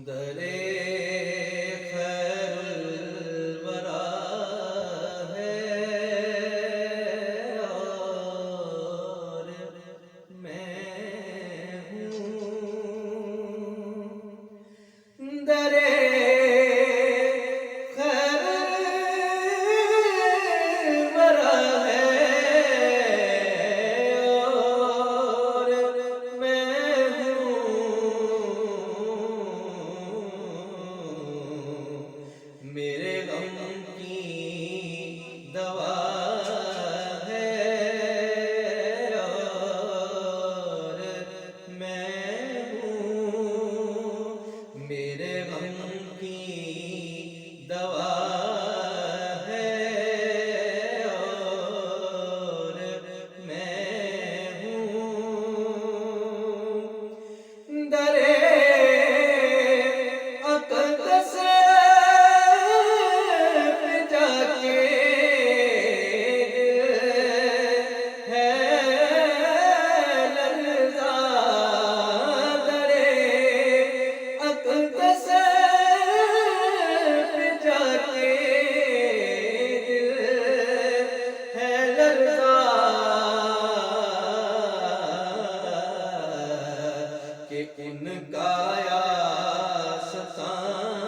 दरे खैरुल वरा है और मैं हूँ। दरे खैरुल वरा है और मैं हूँ। मेरे गम की दवा है और मैं हूँ। मेरे गम की दवा है और मैं हूँ। दरे अक़दस पे जाके है लर्ज़ा। दरे अक़दस पे जाके है लर्ज़ा कि उनका आस्ताना